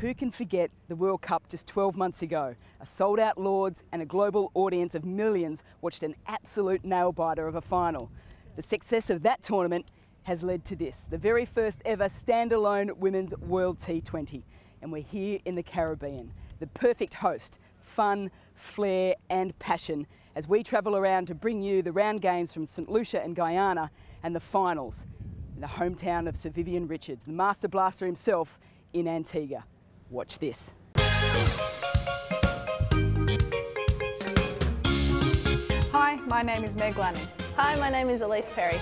Who can forget the World Cup just 12 months ago? A sold-out Lords and a global audience of millions watched an absolute nail-biter of a final. The success of that tournament has led to this, the very first ever standalone Women's World T20. And we're here in the Caribbean, the perfect host, fun, flair and passion as we travel around to bring you the round games from St Lucia and Guyana and the finals in the hometown of Sir Vivian Richards, the Master Blaster himself in Antigua. Watch this. Hi, my name is Meg Lanning. Hi, my name is Elise Perry.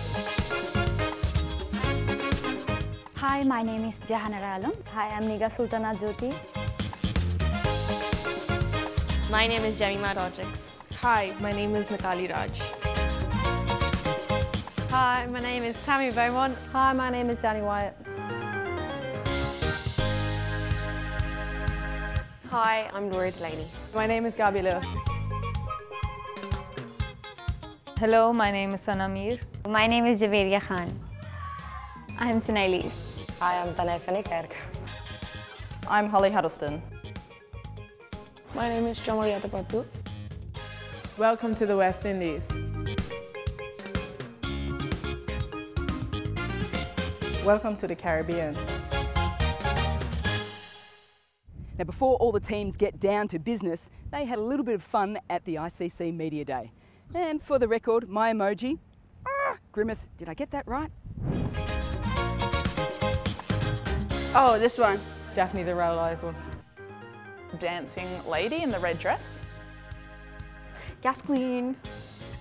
Hi, my name is Jahanara Alam. Hi, I'm Niga Sultana Jyoti. My name is Jemima Rodriguez. Hi, my name is Mitali Raj. Hi, my name is Tammy Beaumont. Hi, my name is Danny Wyatt. Hi, I'm Laura Delaney. My name is Gabi Lewis. Hello, my name is Sana Mir. My name is Javeria Khan. I'm Sinailis. Hi, I'm Tanefa Nikerk. I'm Holly Huddleston. My name is Chamariata Patu. Welcome to the West Indies. Welcome to the Caribbean. Now, before all the teams get down to business, they had a little bit of fun at the ICC Media Day. And for the record, my emoji, grimace, did I get that right? Oh, this one. Definitely the roll eyes one. Dancing lady in the red dress. Gas queen.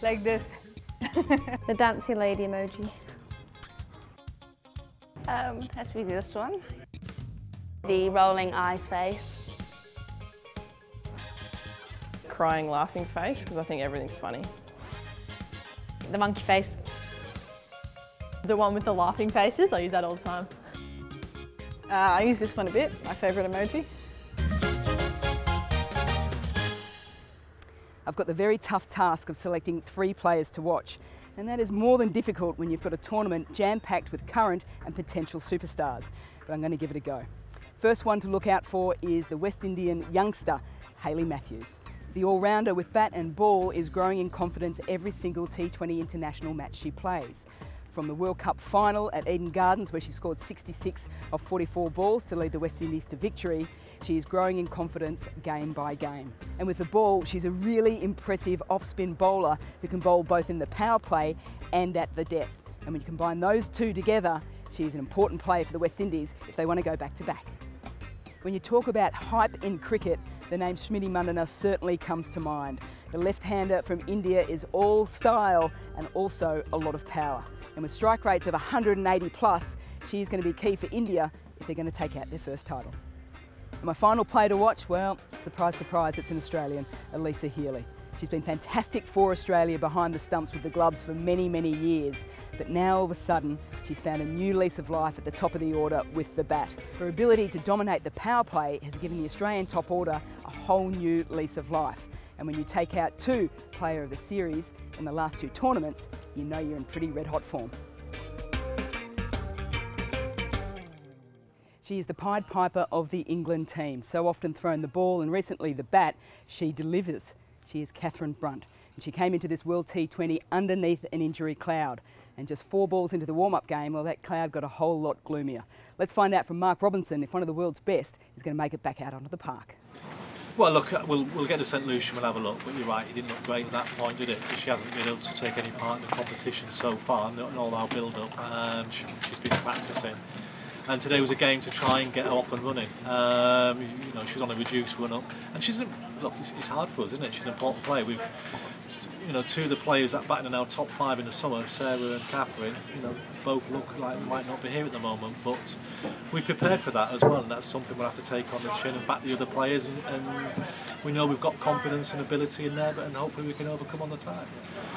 Like this. The dancing lady emoji. Has to be this one. The rolling eyes face. Crying, laughing face, because I think everything's funny. The monkey face. The one with the laughing faces, I use that all the time. I use this one a bit, my favourite emoji. I've got the very tough task of selecting 3 players to watch, and that is more than difficult when you've got a tournament jam-packed with current and potential superstars, but I'm going to give it a go. First one to look out for is the West Indian youngster, Healey Matthews. The all-rounder with bat and ball is growing in confidence every single T20 international match she plays. From the World Cup final at Eden Gardens, where she scored 66 of 44 balls to lead the West Indies to victory, she is growing in confidence game by game. And with the ball, she's a really impressive off-spin bowler who can bowl both in the power play and at the death. And when you combine those two together, she's an important player for the West Indies if they want to go back-to-back. When you talk about hype in cricket, the name Smriti Mandhana certainly comes to mind. The left-hander from India is all style and also a lot of power. And with strike rates of 180 plus, she's going to be key for India if they're going to take out their first title. And my final player to watch, well, surprise, surprise, it's an Australian, Alyssa Healey. She's been fantastic for Australia behind the stumps with the gloves for many, many years. But now all of a sudden, she's found a new lease of life at the top of the order with the bat. Her ability to dominate the power play has given the Australian top order a whole new lease of life. And when you take out 2 Player of the Series in the last 2 tournaments, you know you're in pretty red-hot form. She is the Pied Piper of the England team, so often thrown the ball and recently the bat, she delivers. She is Rainford-Brent, and she came into this World T20 underneath an injury cloud. And just 4 balls into the warm-up game, well, that cloud got a whole lot gloomier. Let's find out from Mark Robinson if one of the world's best is going to make it back out onto the park. Well, look, we'll get to St Lucia and we'll have a look, but you're right, he didn't look great at that point, did it? Because she hasn't been able to take any part in the competition so far, not in all our build-up. She's been practising. And today was a game to try and get her off and running. You know, she's on a reduced run-up, and look, it's hard for us, isn't it? She's an important player. We've, you know, 2 of the players that batted in our top 5 in the summer, Sarah and Catherine, you know, both look like they might not be here at the moment, but we've prepared for that as well, and that's something we'll have to take on the chin and back the other players, and we know we've got confidence and ability in there, and hopefully we can overcome on the time.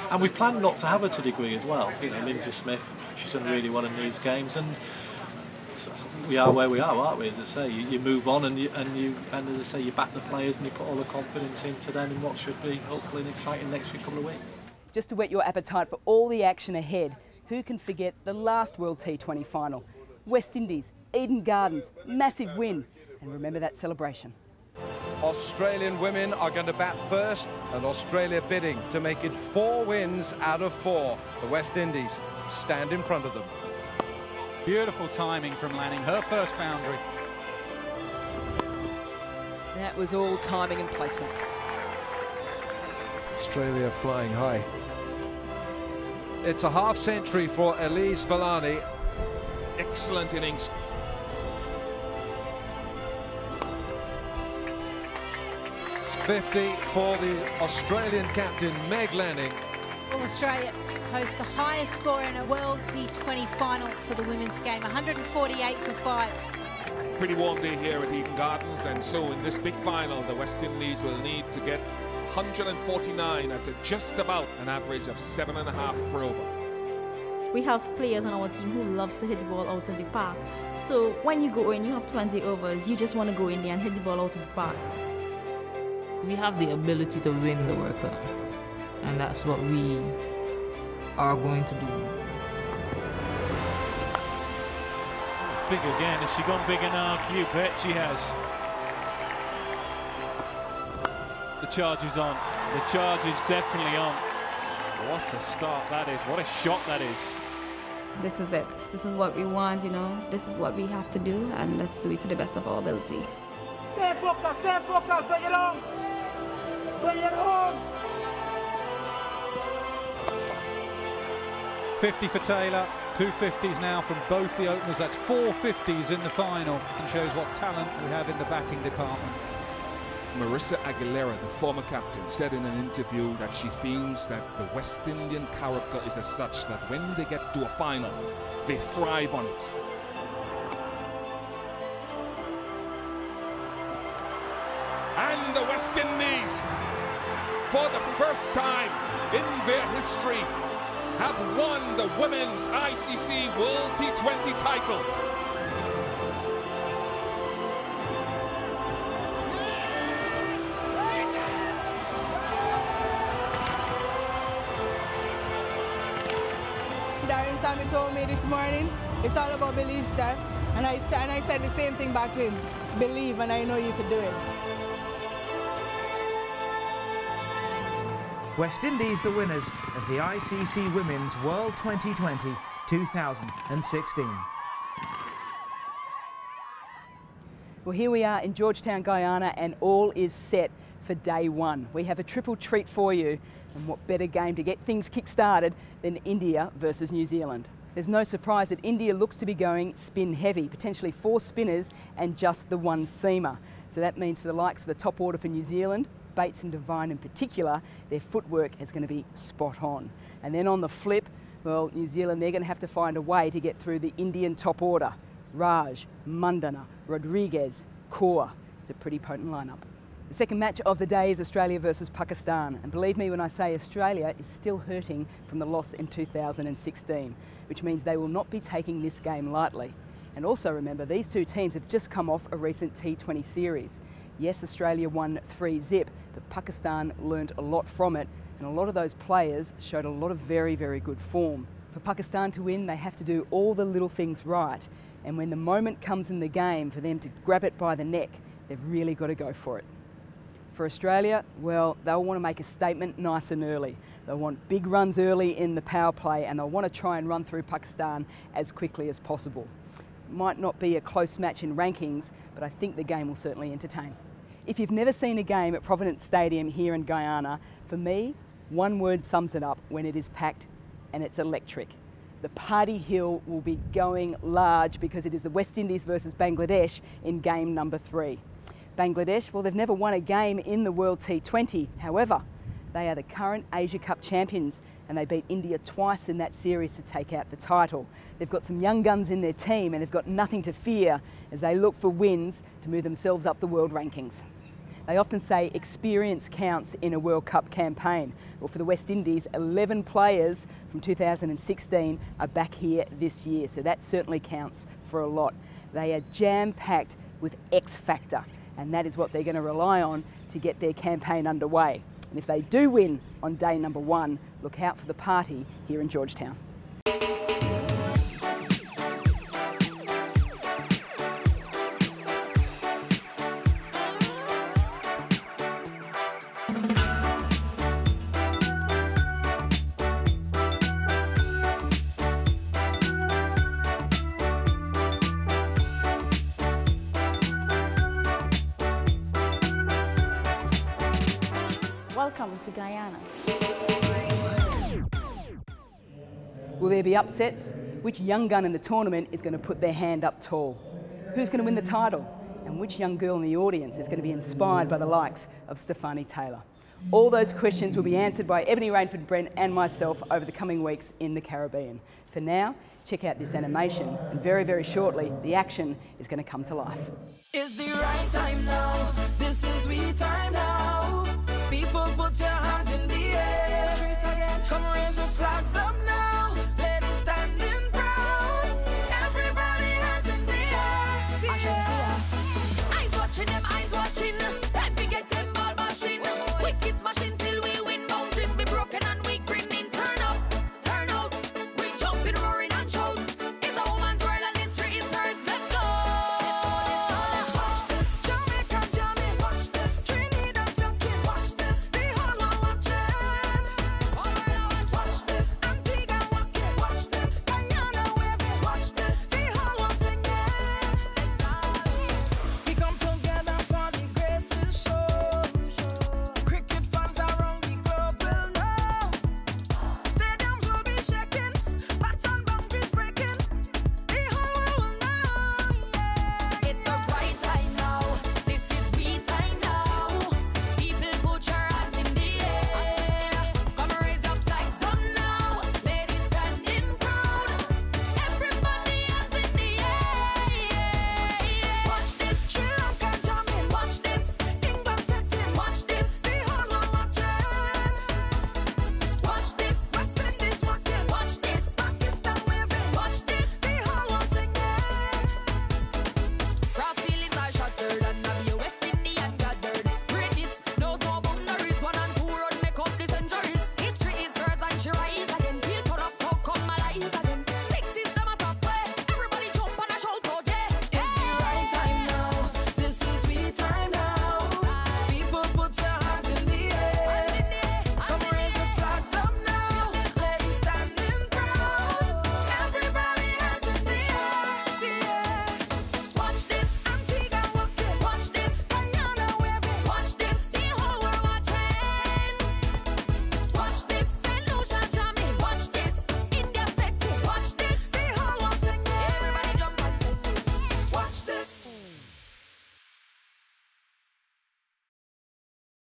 And we plan not to have her to degree as well. You know, Lindsay Smith, she's done really well in these games, and we are where we are, aren't we? As I say, you move on and as I say, you back the players and you put all the confidence into them in what should be hopefully an exciting next couple of weeks. Just to whet your appetite for all the action ahead, who can forget the last World T20 final? West Indies Eden Gardens, massive win. And remember that celebration. Australian women are going to bat first, and Australia bidding to make it 4 wins out of 4. The West Indies stand in front of them. Beautiful timing from Lanning, her first boundary. That was all timing and placement. Australia flying high. It's a half century for Elise Villani. Excellent innings. It's 50 for the Australian captain, Meg Lanning. Well, Australia hosts the highest score in a World T20 final for the women's game, 148 for 5. Pretty warm day here at Eden Gardens, and so in this big final, the West Indies will need to get 149 at just about an average of 7.5 per over. We have players on our team who loves to hit the ball out of the park. So when you go in, you have 20 overs, you just want to go in there and hit the ball out of the park. We have the ability to win the World Cup, and that's what we are going to do. Big again. Has she gone big enough? You bet she has. The charge is on. The charge is definitely on. What a start that is. What a shot that is. This is it. This is what we want, you know. This is what we have to do, and let's do it to the best of our ability. Stay focused, bring it home. Bring it home. 50 for Taylor, 2 50s now from both the openers. That's 4 50s in the final, and shows what talent we have in the batting department. Marissa Aguilera, the former captain, said in an interview that she feels that the West Indian character is as such that when they get to a final, they thrive on it. And the West Indies, for the first time in their history, have won the Women's ICC World T20 title. Sammy told me this morning, it's all about belief, sir. And I said the same thing back to him. Believe, and I know you could do it. West Indies the winners of the ICC Women's World 2020 2016. Well, here we are in Georgetown, Guyana, and all is set for day one. We have a triple treat for you, and what better game to get things kick-started than India versus New Zealand. There's no surprise that India looks to be going spin heavy, potentially 4 spinners and just the 1 seamer. So that means for the likes of the top order for New Zealand, Bates and Devine in particular, their footwork is going to be spot on. And then on the flip, well, New Zealand, they're going to have to find a way to get through the Indian top order. Raj, Mandana, Rodriguez, Kaur. It's a pretty potent lineup. The second match of the day is Australia versus Pakistan, and believe me when I say Australia is still hurting from the loss in 2016, which means they will not be taking this game lightly. And also remember, these two teams have just come off a recent T20 series. Yes, Australia won 3-0, but Pakistan learned a lot from it, and a lot of those players showed a lot of very, very good form. For Pakistan to win, they have to do all the little things right, and when the moment comes in the game for them to grab it by the neck, they've really got to go for it. For Australia, well, they'll want to make a statement nice and early. They'll want big runs early in the power play, and they'll want to try and run through Pakistan as quickly as possible. Might not be a close match in rankings, but I think the game will certainly entertain. If you've never seen a game at Providence Stadium here in Guyana, for me, one word sums it up when it is packed, and it's electric. The party hill will be going large because it is the West Indies versus Bangladesh in game number 3. Bangladesh, well, they've never won a game in the World T20. However, they are the current Asia Cup champions, and they beat India twice in that series to take out the title. They've got some young guns in their team, and they've got nothing to fear as they look for wins to move themselves up the world rankings. They often say experience counts in a World Cup campaign. Well, for the West Indies, 11 players from 2016 are back here this year, so that certainly counts for a lot. They are jam-packed with X factor, and that is what they're going to rely on to get their campaign underway. And if they do win on day number 1, look out for the party here in Georgetown. Welcome to Guyana. Will there be upsets? Which young gun in the tournament is going to put their hand up tall? Who's going to win the title? And which young girl in the audience is going to be inspired by the likes of Stefani Taylor? All those questions will be answered by Ebony Rainford-Brent and myself over the coming weeks in the Caribbean. For now, check out this animation, and very, very shortly, the action is going to come to life. It's the right time now. This is we time now. People put your hands in the air. Come raise the flags up now.